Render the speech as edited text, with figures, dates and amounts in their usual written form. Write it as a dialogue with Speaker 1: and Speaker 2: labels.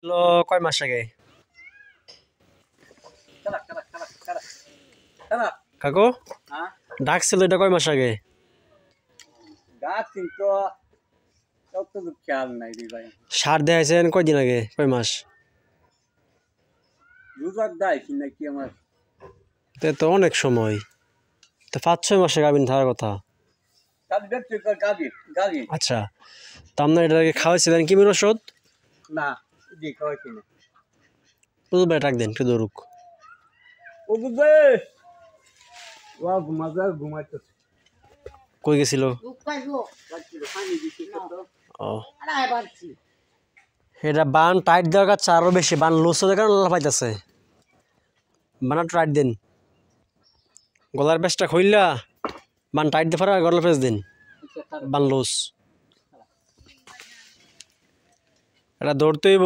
Speaker 1: লো কয় মাস আগে কাকু ডাকছিল এটা কয় মাস আগে? সার দেখাইছেন কয়দিন আগে, কয় মাস? তো অনেক সময়, তো 5-6 মাসে গাভিন থাকার কথা। আচ্ছা, তো আপনার এটাকে খাওয়াইছিলেন কিমির ওষুধ?
Speaker 2: না
Speaker 1: শুধু ডাক দেন, শুধু রুক। কই গেছিল? এটা বান টাইট দেওয়ার কাছে আরো বেশি, বান লুসো দেখার পাইতেছে। বানা টাইট দিন, গলার পেঁচটা খুললা বান টাইট দিয়ে ফেরা গলার পেঁচ দিন, বান লুস। এটা ধরতে হইব।